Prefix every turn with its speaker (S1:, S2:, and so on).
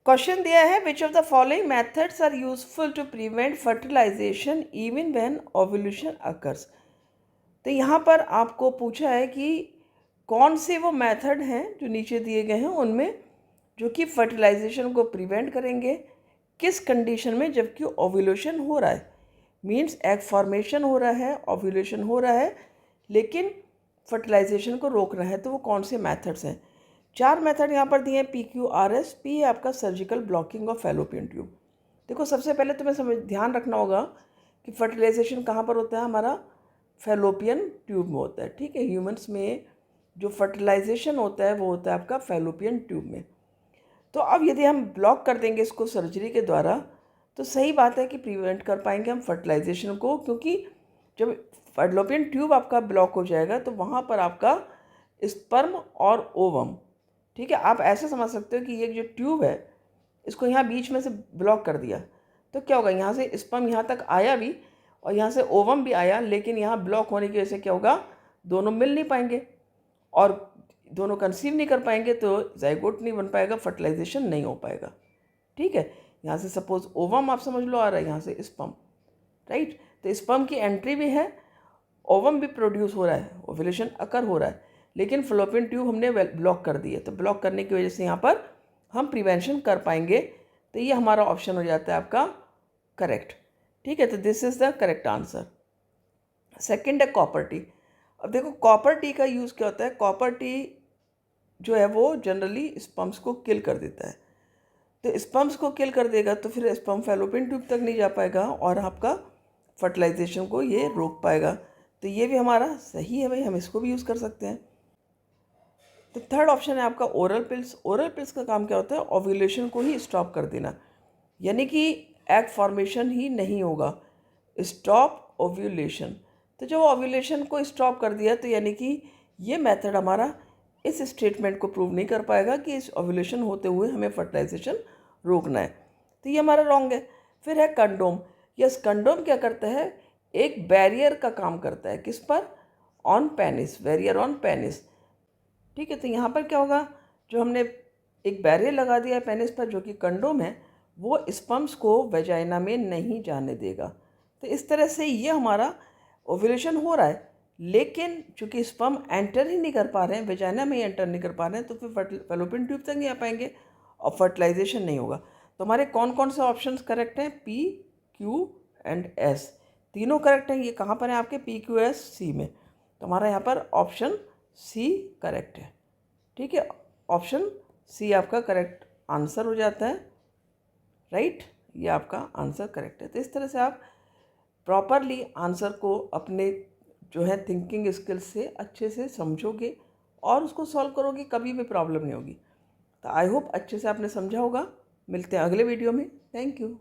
S1: Question दिया है which of the following methods are useful to prevent fertilisation even when ovulation occurs. तो यहाँ पर आपको पूछा है कि कौन से वो मेथड हैं जो नीचे दिए गए हैं उनमें जो कि फर्टिलाइजेशन को प्रिवेंट करेंगे किस कंडीशन में, जबकि ओव्यूलेशन हो रहा है। मीन्स एग फॉर्मेशन हो रहा है, ओव्यूलेशन हो रहा है, लेकिन फर्टिलाइजेशन को रोकना है। तो वो कौन से मेथड्स हैं? 4 मेथड यहाँ पर दिए हैं। PQRS। पी है आपका surgical blocking of fallopian tube. देखो, सबसे पहले तुम्हें ध्यान रखना होगा कि फर्टिलाइजेशन कहाँ पर होता है, हमारा फैलोपियन ट्यूब में होता है। ठीक है, ह्यूमन्स में जो फर्टिलाइजेशन होता है वो होता है आपका फैलोपियन ट्यूब में। तो अब यदि हम ब्लॉक कर देंगे इसको सर्जरी के द्वारा तो सही बात है कि प्रिवेंट कर पाएंगे हम फर्टिलाइजेशन को, क्योंकि जब फैलोपियन ट्यूब आपका ब्लॉक हो जाएगा तो वहाँ पर आपका स्पर्म और ओवम, ठीक है, आप ऐसे समझ सकते हो कि ये जो ट्यूब है इसको यहाँ बीच में से ब्लॉक कर दिया तो क्या होगा, यहाँ से स्पर्म यहाँ तक आया भी और यहाँ से ओवम भी आया, लेकिन यहाँ ब्लॉक होने की वजह से क्या होगा, दोनों मिल नहीं पाएंगे और दोनों कंसीव नहीं कर पाएंगे, तो जाइगोट नहीं बन पाएगा, फर्टिलाइजेशन नहीं हो पाएगा। ठीक है, यहाँ से सपोज ओवम आप समझ लो आ रहा है, यहाँ से स्पर्म, राइट। तो स्पर्म की एंट्री भी है, ओवम भी प्रोड्यूस हो रहा है, ओव्यूलेशन अकर हो रहा है, लेकिन फैलोपियन ट्यूब हमने ब्लॉक कर दी है। तो ब्लॉक करने की वजह से यहाँ पर हम प्रिवेंशन कर पाएंगे। तो ये हमारा ऑप्शन हो जाता है आपका करेक्ट। ठीक है, तो this is the correct answer. Second है कॉपर टी। अब देखो कॉपर टी का यूज़ क्या होता है, कॉपर टी जो है वो जनरली स्पर्म्स को किल कर देता है। तो स्पर्म्स को किल कर देगा तो फिर स्पर्म फैलोपियन ट्यूब तक नहीं जा पाएगा और आपका फर्टिलाइजेशन को ये रोक पाएगा। तो ये भी हमारा सही है भाई, हम इसको भी यूज़ कर सकते हैं। तो थर्ड ऑप्शन है आपका ओरल पिल्स। ओरल पिल्स का काम क्या होता है, ओव्यूलेशन को ही स्टॉप कर देना, यानी कि एग फॉर्मेशन ही नहीं होगा, स्टॉप ओव्यूलेशन। तो जब ओव्यूलेशन को स्टॉप कर दिया तो यानी कि ये मेथड हमारा इस स्टेटमेंट को प्रूव नहीं कर पाएगा कि इस ओव्यूलेशन होते हुए हमें फर्टिलाइजेशन रोकना है। तो ये हमारा रॉन्ग है। फिर है कंडोम। यस, कंडोम क्या करता है, एक बैरियर का काम करता है, किस पर, on penis, barrier on penis. ठीक है, तो यहाँ पर क्या होगा, जो हमने एक बैरियर लगा दिया है पेनिस पर जो कि कंडोम है, वो स्पर्म्स को वेजाइना में नहीं जाने देगा। तो इस तरह से ये हमारा ओव्यूलेशन हो रहा है, लेकिन चूंकि स्पर्म एंटर ही नहीं कर पा रहे हैं, वेजाइना में ही एंटर नहीं कर पा रहे हैं, तो फिर फैलोपियन ट्यूब तक नहीं आ पाएंगे और फर्टिलाइजेशन नहीं होगा। तो हमारे कौन कौन से ऑप्शंस करेक्ट हैं, P, Q एंड S, तीनों करेक्ट हैं। ये कहाँ पर है आपके, PQS C में। तो हमारा यहाँ पर ऑप्शन C करेक्ट है। ठीक है, ऑप्शन C आपका करेक्ट आंसर हो जाता है, राइट। ये आपका आंसर करेक्ट है। तो इस तरह से आप प्रॉपरली आंसर को अपने जो है थिंकिंग स्किल्स से अच्छे से समझोगे और उसको सॉल्व करोगे, कभी भी प्रॉब्लम नहीं होगी। तो आई होप अच्छे से आपने समझा होगा। मिलते हैं अगले वीडियो में। Thank you.